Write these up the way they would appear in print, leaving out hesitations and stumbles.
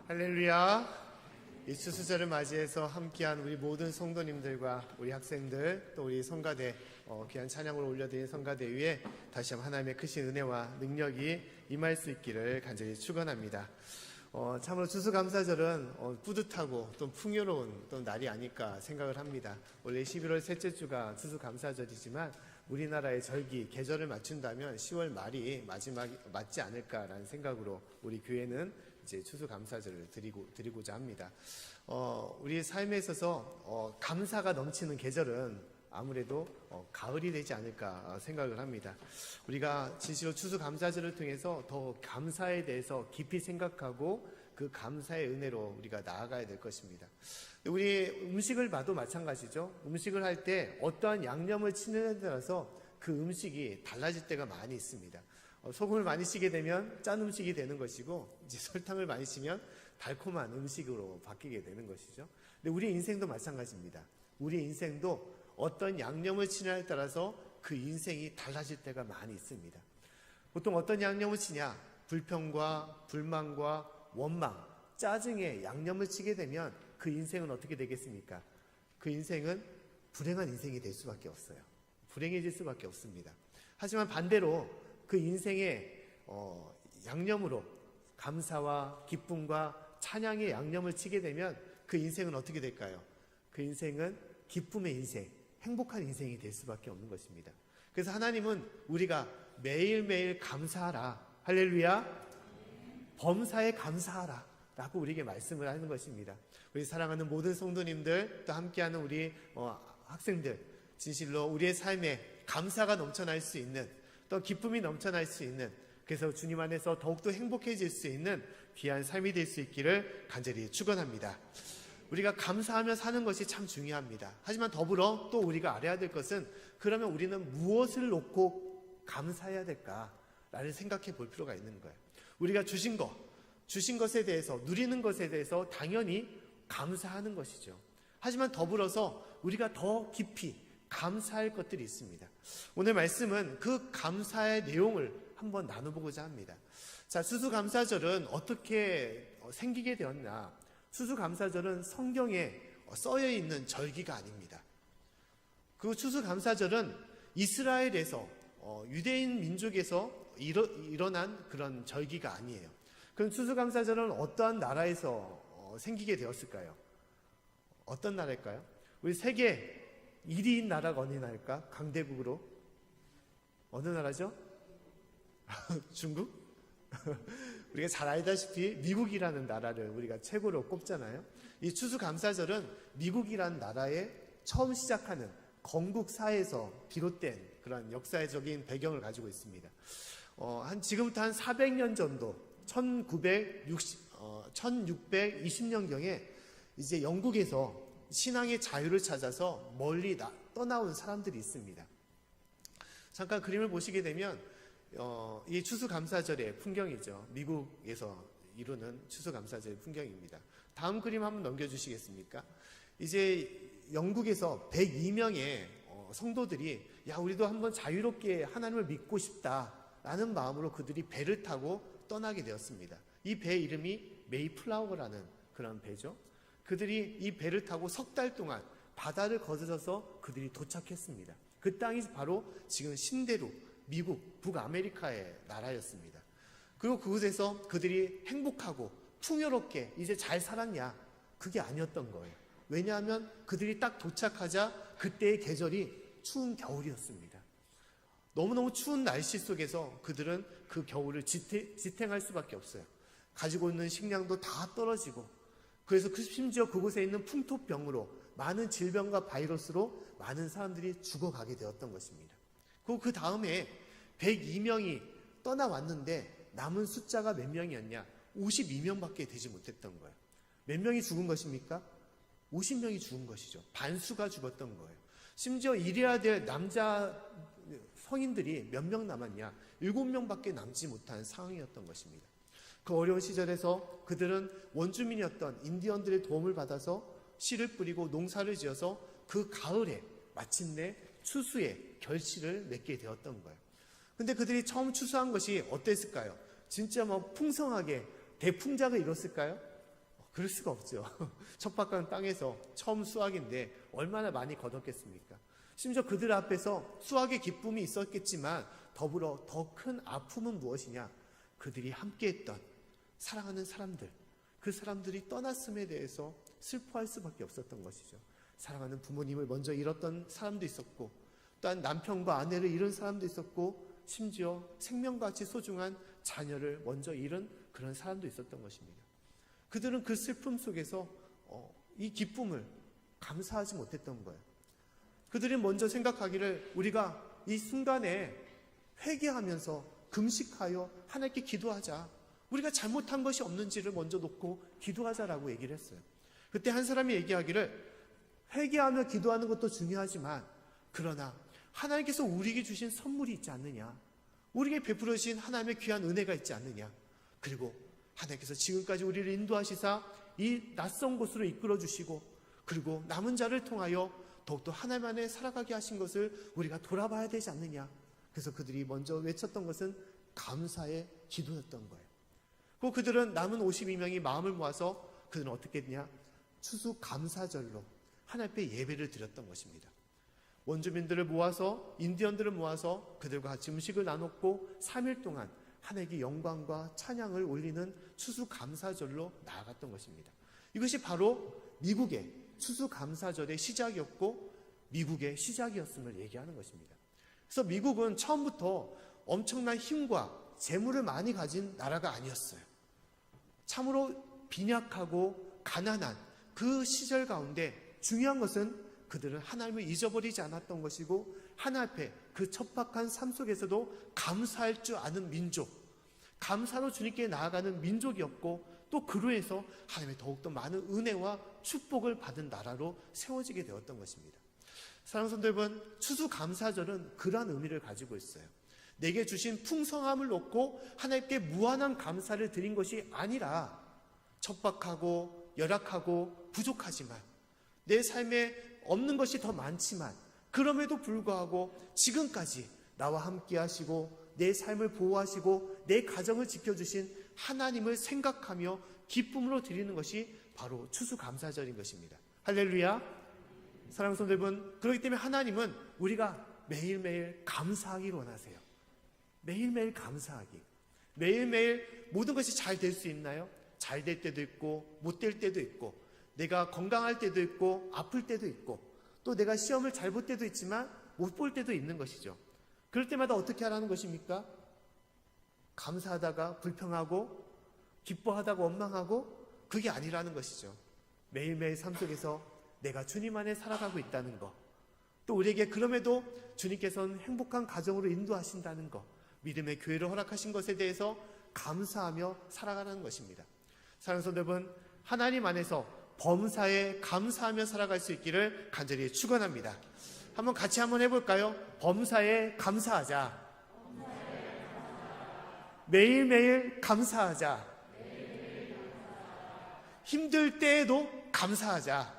할렐루야. 이 추수절을 맞이해서 함께한 우리 모든 성도님들과 우리 학생들 또 우리 성가대 귀한 찬양을 올려드린 성가대 위에 다시 한번 하나님의 크신 은혜와 능력이 임할 수 있기를 간절히 축원합니다. 참으로 추수감사절은 뿌듯하고 또 풍요로운 또 날이 아닐까 생각을 합니다. 원래 11월 셋째 주가 추수감사절이지만 우리나라의 절기, 계절을 맞춘다면 10월 말이 마지막이 맞지 않을까라는 생각으로 우리 교회는 이제 추수감사절을 드리고자 합니다. 우리 삶에 있어서 감사가 넘치는 계절은 아무래도 가을이 되지 않을까 생각을 합니다. 우리가 진실로 추수감사절을 통해서 더 감사에 대해서 깊이 생각하고 그 감사의 은혜로 우리가 나아가야 될 것입니다. 우리 음식을 봐도 마찬가지죠. 음식을 할 때 어떠한 양념을 치느냐에 따라서 그 음식이 달라질 때가 많이 있습니다. 소금을 많이 치게 되면 짠 음식이 되는 것이고, 이제 설탕을 많이 치면 달콤한 음식으로 바뀌게 되는 것이죠. 근데 우리 인생도 마찬가지입니다. 우리 인생도 어떤 양념을 치냐에 따라서 그 인생이 달라질 때가 많이 있습니다. 보통 어떤 양념을 치냐? 불평과 불만과 원망, 짜증에 양념을 치게 되면 그 인생은 어떻게 되겠습니까? 그 인생은 불행한 인생이 될 수밖에 없어요. 불행해질 수밖에 없습니다. 하지만 반대로 그 인생의 양념으로 감사와 기쁨과 찬양의 양념을 치게 되면 그 인생은 어떻게 될까요? 그 인생은 기쁨의 인생, 행복한 인생이 될 수밖에 없는 것입니다. 그래서 하나님은 우리가 매일매일 감사하라, 할렐루야, 범사에 감사하라 라고 우리에게 말씀을 하는 것입니다. 우리 사랑하는 모든 성도님들, 또 함께하는 우리 학생들, 진실로 우리의 삶에 감사가 넘쳐날 수 있는, 또 기쁨이 넘쳐날 수 있는, 그래서 주님 안에서 더욱더 행복해질 수 있는 귀한 삶이 될 수 있기를 간절히 축원합니다. 우리가 감사하며 사는 것이 참 중요합니다. 하지만 더불어 또 우리가 알아야 될 것은, 그러면 우리는 무엇을 놓고 감사해야 될까라를 생각해 볼 필요가 있는 거예요. 우리가 주신 것에 대해서, 누리는 것에 대해서 당연히 감사하는 것이죠. 하지만 더불어서 우리가 더 깊이 감사할 것들이 있습니다. 오늘 말씀은 그 감사의 내용을 한번 나눠보고자 합니다. 자, 추수감사절은 어떻게 생기게 되었나? 추수감사절은 성경에 써여 있는 절기가 아닙니다. 그 추수감사절은 이스라엘에서, 유대인 민족에서 일어난 그런 절기가 아니에요. 그럼 추수감사절은 어떠한 나라에서 생기게 되었을까요? 어떤 나라일까요? 우리 세계 1위인 나라가 어느 나라일까? 강대국으로 어느 나라죠? 중국? 우리가 잘 알다시피 미국이라는 나라를 우리가 최고로 꼽잖아요. 이 추수감사절은 미국이라는 나라에 처음 시작하는 건국사에서 비롯된 그런 역사적인 배경을 가지고 있습니다. 지금부터 한 400년 정도, 1620년경에 이제 영국에서 신앙의 자유를 찾아서 멀리 떠나온 사람들이 있습니다. 잠깐 그림을 보시게 되면 이 추수감사절의 풍경이죠. 미국에서 이루는 추수감사절의 풍경입니다. 다음 그림 한번 넘겨주시겠습니까? 이제 영국에서 102명의 성도들이, 야, 우리도 한번 자유롭게 하나님을 믿고 싶다라는 마음으로 그들이 배를 타고 떠나게 되었습니다. 이 배 이름이 메이플라워라는 그런 배죠. 그들이 이 배를 타고 석 달 동안 바다를 거스려서 그들이 도착했습니다. 그 땅이 바로 지금 신대륙, 미국, 북아메리카의 나라였습니다. 그리고 그곳에서 그들이 행복하고 풍요롭게 이제 잘 살았냐? 그게 아니었던 거예요. 왜냐하면 그들이 딱 도착하자 그때의 계절이 추운 겨울이었습니다. 너무너무 추운 날씨 속에서 그들은 그 겨울을 지탱할 수밖에 없어요. 가지고 있는 식량도 다 떨어지고, 그래서 심지어 그곳에 있는 풍토병으로, 많은 질병과 바이러스로 많은 사람들이 죽어가게 되었던 것입니다. 그리고 그 다음에 102명이 떠나왔는데 남은 숫자가 몇 명이었냐? 52명밖에 되지 못했던 거예요. 몇 명이 죽은 것입니까? 50명이 죽은 것이죠. 반수가 죽었던 거예요. 심지어 일해야 될 남자 성인들이 몇 명 남았냐? 7명밖에 남지 못한 상황이었던 것입니다. 그 어려운 시절에서 그들은 원주민이었던 인디언들의 도움을 받아서 씨를 뿌리고 농사를 지어서 그 가을에 마침내 추수의 결실을 맺게 되었던 거예요. 근데 그들이 처음 추수한 것이 어땠을까요? 진짜 풍성하게 대풍작을 이뤘을까요? 그럴 수가 없죠. 척박한 땅에서 처음 수확인데 얼마나 많이 거뒀겠습니까? 심지어 그들 앞에서 수확의 기쁨이 있었겠지만 더불어 더 큰 아픔은 무엇이냐? 그들이 함께했던 사랑하는 사람들, 그 사람들이 떠났음에 대해서 슬퍼할 수밖에 없었던 것이죠. 사랑하는 부모님을 먼저 잃었던 사람도 있었고, 또한 남편과 아내를 잃은 사람도 있었고, 심지어 생명같이 소중한 자녀를 먼저 잃은 그런 사람도 있었던 것입니다. 그들은 그 슬픔 속에서 이 기쁨을 감사하지 못했던 거예요. 그들이 먼저 생각하기를 우리가 이 순간에 회개하면서 금식하여 하나님께 기도하자. 우리가 잘못한 것이 없는지를 먼저 놓고 기도하자라고 얘기를 했어요. 그때 한 사람이 얘기하기를 회개하며 기도하는 것도 중요하지만 그러나 하나님께서 우리에게 주신 선물이 있지 않느냐, 우리에게 베풀어 주신 하나님의 귀한 은혜가 있지 않느냐, 그리고 하나님께서 지금까지 우리를 인도하시사 이 낯선 곳으로 이끌어 주시고 그리고 남은 자를 통하여 더욱더 하나님 안에 살아가게 하신 것을 우리가 돌아봐야 되지 않느냐. 그래서 그들이 먼저 외쳤던 것은 감사의 기도였던 거예요. 그리고 그들은 남은 52명이 마음을 모아서 그들은 어떻게 했냐, 추수감사절로 하나님 앞에 예배를 드렸던 것입니다. 원주민들을 모아서, 인디언들을 모아서 그들과 같이 음식을 나눴고 3일 동안 하나님께 영광과 찬양을 올리는 추수감사절로 나아갔던 것입니다. 이것이 바로 미국의 추수감사절의 시작이었고 미국의 시작이었음을 얘기하는 것입니다. 그래서 미국은 처음부터 엄청난 힘과 재물을 많이 가진 나라가 아니었어요. 참으로 빈약하고 가난한 그 시절 가운데 중요한 것은 그들은 하나님을 잊어버리지 않았던 것이고 하나님 앞에 그 척박한 삶 속에서도 감사할 줄 아는 민족, 감사로 주님께 나아가는 민족이었고 또 그로 해서 하나님의 더욱더 많은 은혜와 축복을 받은 나라로 세워지게 되었던 것입니다. 사랑하는 성도 여러분, 추수감사절은 그러한 의미를 가지고 있어요. 내게 주신 풍성함을 놓고 하나님께 무한한 감사를 드린 것이 아니라 척박하고 열악하고 부족하지만 내 삶에 없는 것이 더 많지만 그럼에도 불구하고 지금까지 나와 함께 하시고 내 삶을 보호하시고 내 가정을 지켜주신 하나님을 생각하며 기쁨으로 드리는 것이 바로 추수감사절인 것입니다. 할렐루야. 사랑하는 성도 여러분, 그렇기 때문에 하나님은 우리가 매일매일 감사하기를 원하세요. 매일매일 감사하기. 매일매일 모든 것이 잘 될 수 있나요? 잘 될 때도 있고 못 될 때도 있고 내가 건강할 때도 있고 아플 때도 있고 또 내가 시험을 잘 볼 때도 있지만 못 볼 때도 있는 것이죠. 그럴 때마다 어떻게 하라는 것입니까? 감사하다가 불평하고 기뻐하다가 원망하고 그게 아니라는 것이죠. 매일매일 삶 속에서 내가 주님 안에 살아가고 있다는 것, 또 우리에게 그럼에도 주님께서는 행복한 가정으로 인도하신다는 것, 믿음의 교회를 허락하신 것에 대해서 감사하며 살아가는 것입니다. 사랑하는 성도 여러분, 하나님 안에서 범사에 감사하며 살아갈 수 있기를 간절히 축원합니다. 한번 같이 한번 해볼까요? 범사에 감사하자. 매일매일 감사하자. 힘들 때에도 감사하자.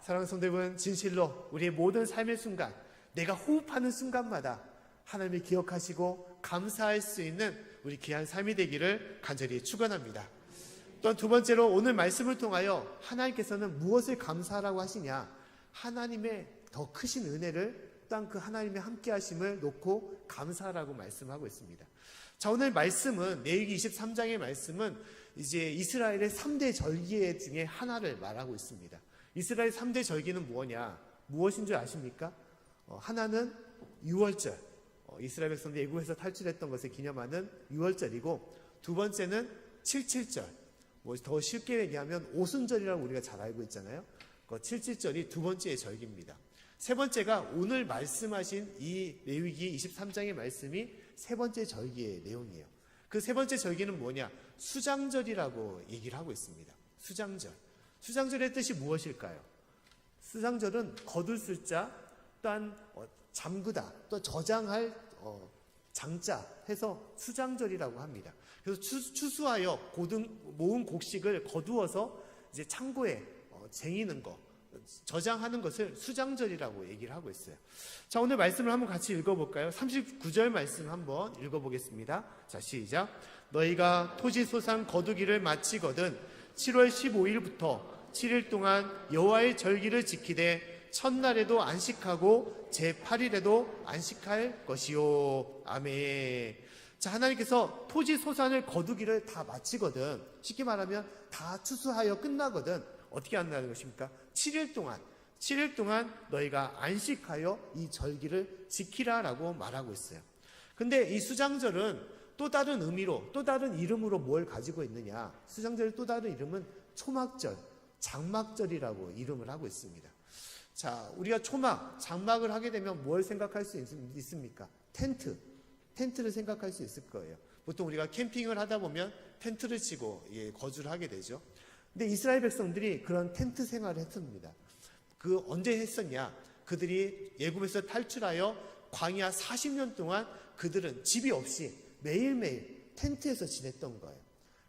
사랑하는 성도 여러분, 진실로 우리의 모든 삶의 순간, 내가 호흡하는 순간마다 하나님을 기억하시고 감사할 수 있는 우리 귀한 삶이 되기를 간절히 축원합니다. 또한 두 번째로 오늘 말씀을 통하여 하나님께서는 무엇을 감사하라고 하시냐, 하나님의 더 크신 은혜를 또한 그 하나님의 함께하심을 놓고 감사하라고 말씀하고 있습니다. 자, 오늘 말씀은 레위기 23장의 말씀은 이제 이스라엘의 3대 절기 중에 하나를 말하고 있습니다. 이스라엘 3대 절기는 뭐냐? 무엇인 줄 아십니까? 하나는 유월절, 이스라엘 백성들이 애굽에서 탈출했던 것을 기념하는 유월절이고, 두 번째는 77절, 더 쉽게 얘기하면 오순절이라고 우리가 잘 알고 있잖아요. 그 77절이 두 번째의 절기입니다. 세 번째가 오늘 말씀하신 이 레위기 23장의 말씀이 세 번째 절기의 내용이에요. 그 세 번째 절기는 뭐냐? 수장절이라고 얘기를 하고 있습니다. 수장절. 수장절의 뜻이 무엇일까요? 수장절은 거둘 숫자, 또한 잠그다, 또 저장할 장자 해서 수장절이라고 합니다. 그래서 추수하여 모은 곡식을 거두어서 이제 창고에 쟁이는 것, 저장하는 것을 수장절이라고 얘기를 하고 있어요. 자, 오늘 말씀을 한번 같이 읽어볼까요? 39절 말씀 한번 읽어보겠습니다. 자, 시작. 너희가 토지 소산 거두기를 마치거든 7월 15일부터 7일 동안 여호와의 절기를 지키되 첫날에도 안식하고 제8일에도 안식할 것이요. 아멘. 자, 하나님께서 토지 소산을 거두기를 다 마치거든, 쉽게 말하면 다 추수하여 끝나거든 어떻게 한다는 것입니까? 7일 동안 너희가 안식하여 이 절기를 지키라라고 말하고 있어요. 근데 이 수장절은 또 다른 의미로, 또 다른 이름으로 뭘 가지고 있느냐? 수장절의 또 다른 이름은 초막절, 장막절이라고 이름을 하고 있습니다. 자, 우리가 초막, 장막을 하게 되면 뭘 생각할 수 있습니까? 텐트를 생각할 수 있을 거예요. 보통 우리가 캠핑을 하다 보면 텐트를 치고 거주를 하게 되죠. 근데 이스라엘 백성들이 그런 텐트 생활을 했습니다. 그 언제 했었냐? 그들이 애굽에서 탈출하여 광야 40년 동안 그들은 집이 없이 매일매일 텐트에서 지냈던 거예요.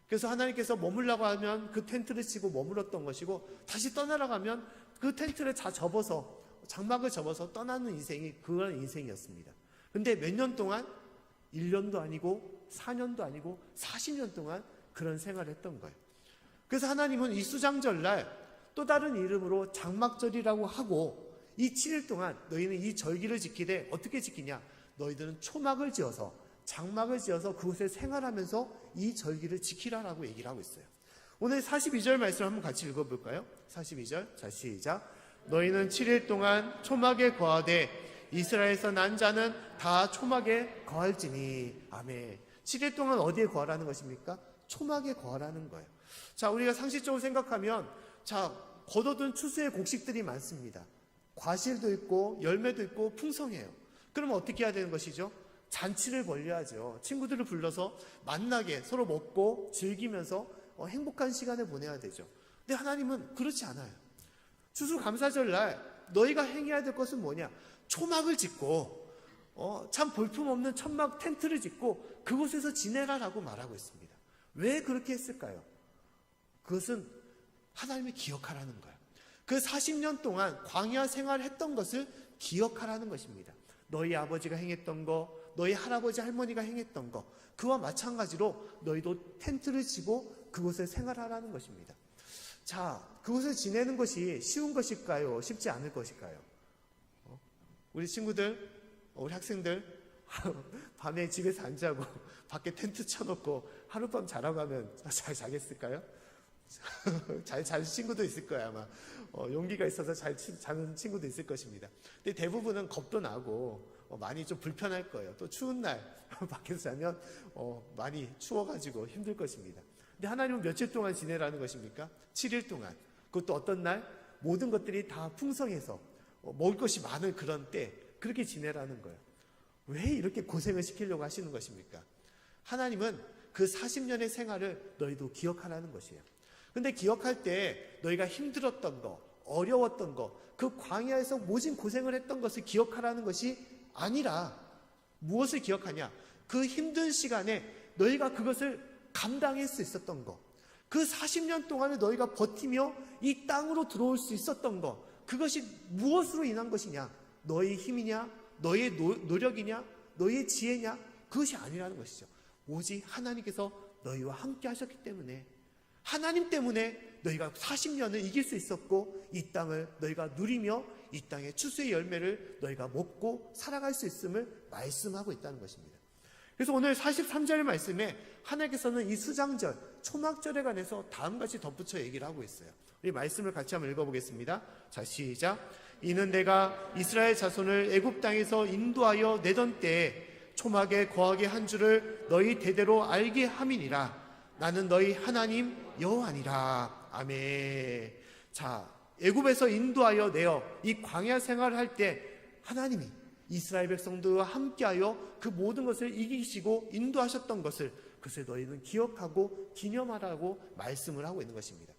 그래서 하나님께서 머물라고 하면 그 텐트를 치고 머물렀던 것이고, 다시 떠나라고 하면 그 텐트를 다 접어서, 장막을 접어서 떠나는 인생이 그런 인생이었습니다. 근데 몇 년 동안, 1년도 아니고 4년도 아니고 40년 동안 그런 생활을 했던 거예요. 그래서 하나님은 이 수장절날 또 다른 이름으로 장막절이라고 하고, 이 7일 동안 너희는 이 절기를 지키되 어떻게 지키냐? 너희들은 초막을 지어서, 장막을 지어서 그곳에 생활하면서 이 절기를 지키라라고 얘기를 하고 있어요. 오늘 42절 말씀을 한번 같이 읽어볼까요? 42절, 자 시작. 너희는 7일 동안 초막에 거하되 이스라엘에서 난 자는 다 초막에 거할지니. 아멘. 7일 동안 어디에 거하라는 것입니까? 초막에 거하라는 거예요. 자, 우리가 상식적으로 생각하면, 자, 걷어둔 추수의 곡식들이 많습니다. 과실도 있고 열매도 있고 풍성해요. 그러면 어떻게 해야 되는 것이죠? 잔치를 벌려야죠. 친구들을 불러서 만나게 서로 먹고 즐기면서 행복한 시간을 보내야 되죠. 근데 하나님은 그렇지 않아요. 추수감사절날 너희가 행해야 될 것은 뭐냐? 초막을 짓고 참 볼품없는 천막 텐트를 짓고 그곳에서 지내라라고 말하고 있습니다. 왜 그렇게 했을까요? 그것은 하나님이 기억하라는 거예요. 그 40년 동안 광야 생활했던 것을 기억하라는 것입니다. 너희 아버지가 행했던 거, 너희 할아버지 할머니가 행했던 거, 그와 마찬가지로 너희도 텐트를 치고 그곳에 생활하라는 것입니다. 자, 그곳에 지내는 것이 쉬운 것일까요? 쉽지 않을 것일까요? 우리 친구들, 우리 학생들 밤에 집에서 안 자고 밖에 텐트 쳐놓고 하룻밤 자라고 하면 잘 자겠을까요? 잘 자는 친구도 있을 거예요, 아마. 용기가 있어서 잘 자는 친구도 있을 것입니다. 근데 대부분은 겁도 나고 많이 좀 불편할 거예요. 또 추운 날 밖에서 자면 많이 추워가지고 힘들 것입니다. 근데 하나님은 며칠 동안 지내라는 것입니까? 7일 동안. 그것도 어떤 날? 모든 것들이 다 풍성해서 먹을 것이 많은 그런 때 그렇게 지내라는 거예요. 왜 이렇게 고생을 시키려고 하시는 것입니까? 하나님은 그 40년의 생활을 너희도 기억하라는 것이에요. 근데 기억할 때 너희가 힘들었던 거, 어려웠던 거, 그 광야에서 모진 고생을 했던 것을 기억하라는 것이 아니라 무엇을 기억하냐? 그 힘든 시간에 너희가 그것을 감당할 수 있었던 거, 그 40년 동안에 너희가 버티며 이 땅으로 들어올 수 있었던 거, 그것이 무엇으로 인한 것이냐? 너희 힘이냐? 너희의 노력이냐? 너희의 지혜냐? 그것이 아니라는 것이죠. 오직 하나님께서 너희와 함께 하셨기 때문에, 하나님 때문에 너희가 40년을 이길 수 있었고 이 땅을 너희가 누리며 이 땅의 추수의 열매를 너희가 먹고 살아갈 수 있음을 말씀하고 있다는 것입니다. 그래서 오늘 43절 말씀에 하나님께서는 이 수장절, 초막절에 관해서 다음같이 덧붙여 얘기를 하고 있어요. 우리 말씀을 같이 한번 읽어보겠습니다. 자, 시작. 이는 내가 이스라엘 자손을 애굽 땅에서 인도하여 내던 때에 초막에 거하게 한 줄을 너희 대대로 알게 함이니라. 나는 너희 하나님 여호와니라. 아멘. 자, 애굽에서 인도하여 내어 이 광야 생활을 할 때 하나님이 이스라엘 백성들과 함께하여 그 모든 것을 이기시고 인도하셨던 것을, 그것을 너희는 기억하고 기념하라고 말씀을 하고 있는 것입니다.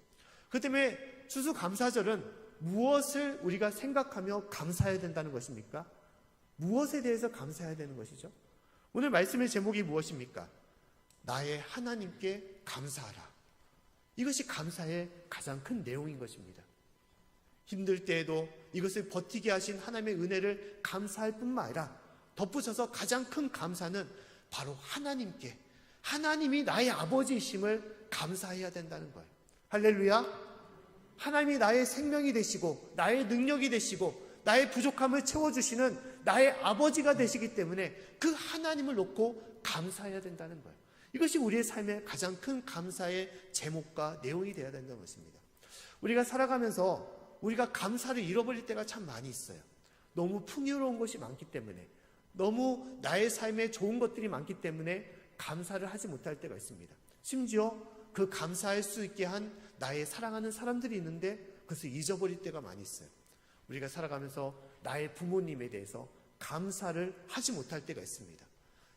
그 때문에 추수감사절은 무엇을 우리가 생각하며 감사해야 된다는 것입니까? 무엇에 대해서 감사해야 되는 것이죠? 오늘 말씀의 제목이 무엇입니까? 나의 하나님께 감사하라. 이것이 감사의 가장 큰 내용인 것입니다. 힘들 때에도 이것을 버티게 하신 하나님의 은혜를 감사할 뿐만 아니라 덧붙여서 가장 큰 감사는 바로 하나님께, 하나님이 나의 아버지이심을 감사해야 된다는 거예요. 할렐루야. 하나님이 나의 생명이 되시고 나의 능력이 되시고 나의 부족함을 채워주시는 나의 아버지가 되시기 때문에 그 하나님을 놓고 감사해야 된다는 거예요. 이것이 우리의 삶의 가장 큰 감사의 제목과 내용이 되어야 된다는 것입니다. 우리가 살아가면서 우리가 감사를 잃어버릴 때가 참 많이 있어요. 너무 풍요로운 것이 많기 때문에, 너무 나의 삶에 좋은 것들이 많기 때문에 감사를 하지 못할 때가 있습니다. 심지어 그 감사할 수 있게 한 나의 사랑하는 사람들이 있는데 그것을 잊어버릴 때가 많이 있어요. 우리가 살아가면서 나의 부모님에 대해서 감사를 하지 못할 때가 있습니다.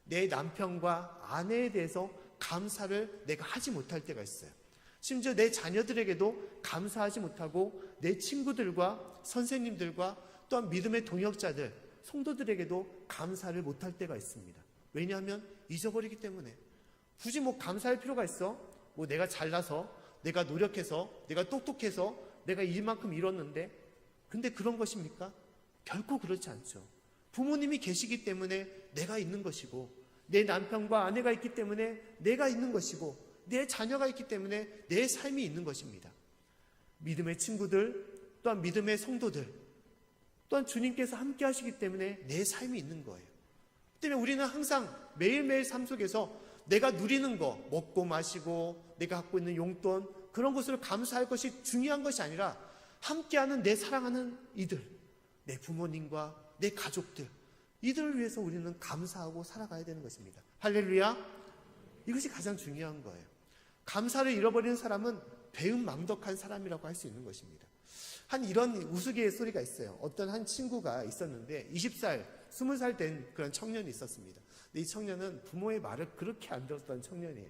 내 남편과 아내에 대해서 감사를 내가 하지 못할 때가 있어요. 심지어 내 자녀들에게도 감사하지 못하고 내 친구들과 선생님들과 또한 믿음의 동역자들, 성도들에게도 감사를 못할 때가 있습니다. 왜냐하면 잊어버리기 때문에. 굳이 감사할 필요가 있어? 내가 잘나서, 내가 노력해서, 내가 똑똑해서 내가 이만큼 이뤘는데, 근데 그런 것입니까? 결코 그렇지 않죠. 부모님이 계시기 때문에 내가 있는 것이고, 내 남편과 아내가 있기 때문에 내가 있는 것이고, 내 자녀가 있기 때문에 내 삶이 있는 것입니다. 믿음의 친구들, 또한 믿음의 성도들, 또한 주님께서 함께 하시기 때문에 내 삶이 있는 거예요. 그 때문에 우리는 항상 매일매일 삶 속에서 내가 누리는 거, 먹고 마시고 내가 갖고 있는 용돈, 그런 것을 감사할 것이 중요한 것이 아니라 함께하는 내 사랑하는 이들, 내 부모님과 내 가족들, 이들을 위해서 우리는 감사하고 살아가야 되는 것입니다. 할렐루야. 이것이 가장 중요한 거예요. 감사를 잃어버리는 사람은 배은망덕한 사람이라고 할 수 있는 것입니다. 이런 우스갯 소리가 있어요. 어떤 한 친구가 있었는데 20살, 20살 된 그런 청년이 있었습니다. 근데 이 청년은 부모의 말을 그렇게 안 들었던 청년이에요.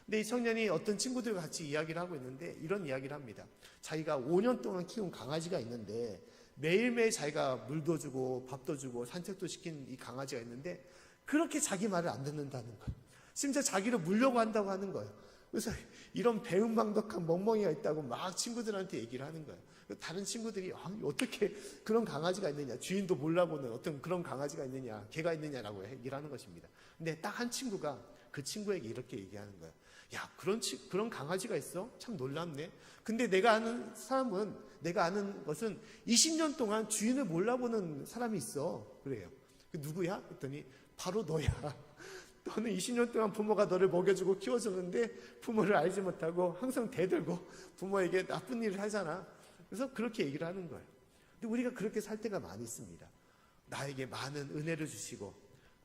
근데 이 청년이 어떤 친구들과 같이 이야기를 하고 있는데 이런 이야기를 합니다. 자기가 5년 동안 키운 강아지가 있는데 매일매일 자기가 물도 주고 밥도 주고 산책도 시킨 이 강아지가 있는데 그렇게 자기 말을 안 듣는다는 거예요. 심지어 자기를 물려고 한다고 하는 거예요. 그래서 이런 배은망덕한 멍멍이가 있다고 막 친구들한테 얘기를 하는 거예요. 다른 친구들이 어떻게 그런 강아지가 있느냐, 주인도 몰라보는 어떤 그런 강아지가 있느냐, 개가 있느냐라고 얘기를 하는 것입니다. 근데 딱 한 친구가 그 친구에게 이렇게 얘기하는 거예요. 야, 그런 강아지가 있어? 참 놀랍네. 근데 내가 아는 것은 20년 동안 주인을 몰라보는 사람이 있어. 그래요. 누구야? 그랬더니 바로 너야. 너는 20년 동안 부모가 너를 먹여주고 키워줬는데 부모를 알지 못하고 항상 대들고 부모에게 나쁜 일을 하잖아. 그래서 그렇게 얘기를 하는 거예요. 근데 우리가 그렇게 살 때가 많이 있습니다. 나에게 많은 은혜를 주시고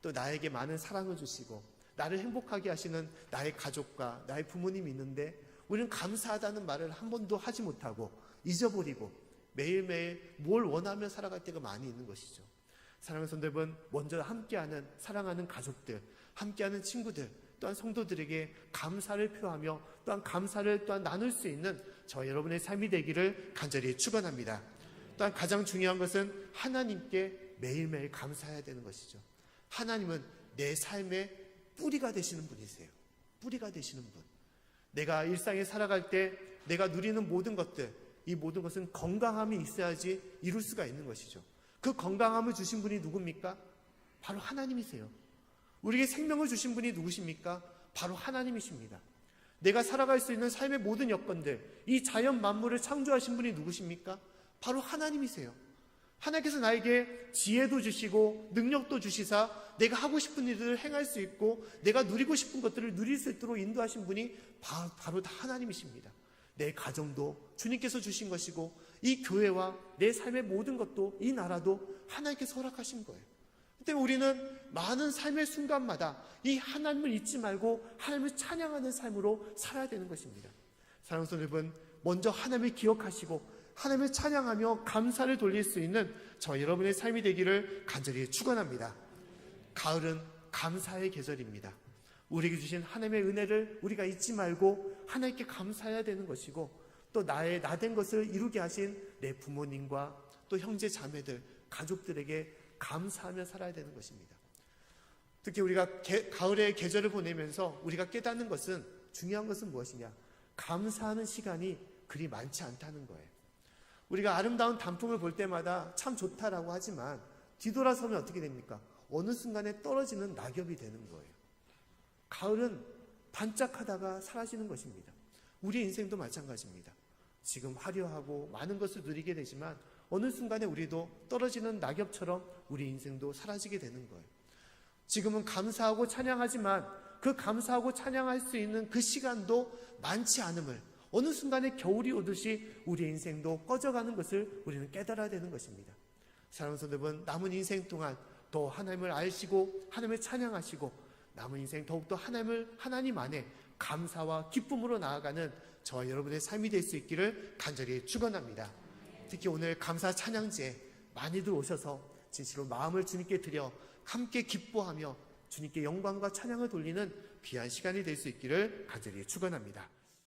또 나에게 많은 사랑을 주시고 나를 행복하게 하시는 나의 가족과 나의 부모님이 있는데 우리는 감사하다는 말을 한 번도 하지 못하고 잊어버리고 매일매일 뭘 원하며 살아갈 때가 많이 있는 것이죠. 사랑하는 성도 여러분, 먼저 함께하는 사랑하는 가족들, 함께하는 친구들, 또한 성도들에게 감사를 표하며 또한 감사를 또한 나눌 수 있는 저 여러분의 삶이 되기를 간절히 축원합니다. 또한 가장 중요한 것은 하나님께 매일매일 감사해야 되는 것이죠. 하나님은 내 삶의 뿌리가 되시는 분이세요. 뿌리가 되시는 분. 내가 일상에 살아갈 때 내가 누리는 모든 것들, 이 모든 것은 건강함이 있어야지 이룰 수가 있는 것이죠. 그 건강함을 주신 분이 누굽니까? 바로 하나님이세요. 우리에게 생명을 주신 분이 누구십니까? 바로 하나님이십니다. 내가 살아갈 수 있는 삶의 모든 여건들, 이 자연 만물을 창조하신 분이 누구십니까? 바로 하나님이세요. 하나님께서 나에게 지혜도 주시고 능력도 주시사 내가 하고 싶은 일들을 행할 수 있고 내가 누리고 싶은 것들을 누릴 수 있도록 인도하신 분이 바로 다 하나님이십니다. 내 가정도 주님께서 주신 것이고 이 교회와 내 삶의 모든 것도 이 나라도 하나님께서 허락하신 거예요. 때문에 우리는 많은 삶의 순간마다 이 하나님을 잊지 말고 하나님을 찬양하는 삶으로 살아야 되는 것입니다. 사랑하는 성도 여러분, 먼저 하나님을 기억하시고 하나님을 찬양하며 감사를 돌릴 수 있는 저 여러분의 삶이 되기를 간절히 축원합니다. 가을은 감사의 계절입니다. 우리에게 주신 하나님의 은혜를 우리가 잊지 말고 하나님께 감사해야 되는 것이고 또 나 된 것을 이루게 하신 내 부모님과 또 형제 자매들, 가족들에게 감사하며 살아야 되는 것입니다. 특히 우리가 가을의 계절을 보내면서 우리가 깨닫는 것은, 중요한 것은 무엇이냐? 감사하는 시간이 그리 많지 않다는 거예요. 우리가 아름다운 단풍을 볼 때마다 참 좋다라고 하지만 뒤돌아서면 어떻게 됩니까? 어느 순간에 떨어지는 낙엽이 되는 거예요. 가을은 반짝하다가 사라지는 것입니다. 우리 인생도 마찬가지입니다. 지금 화려하고 많은 것을 누리게 되지만 어느 순간에 우리도 떨어지는 낙엽처럼 우리 인생도 사라지게 되는 거예요. 지금은 감사하고 찬양하지만 그 감사하고 찬양할 수 있는 그 시간도 많지 않음을, 어느 순간에 겨울이 오듯이 우리 인생도 꺼져가는 것을 우리는 깨달아야 되는 것입니다. 사랑하는 성도 여러분, 남은 인생 동안 더 하나님을 아시고 하나님을 찬양하시고 남은 인생 더욱더 하나님 안에 감사와 기쁨으로 나아가는 저와 여러분의 삶이 될 수 있기를 간절히 축원합니다. 특히 오늘 감사 찬양제에 많이들 오셔서 진실로 마음을 주님께 드려 함께 기뻐하며 주님께 영광과 찬양을 돌리는 귀한 시간이 될 수 있기를 간절히 축원합니다.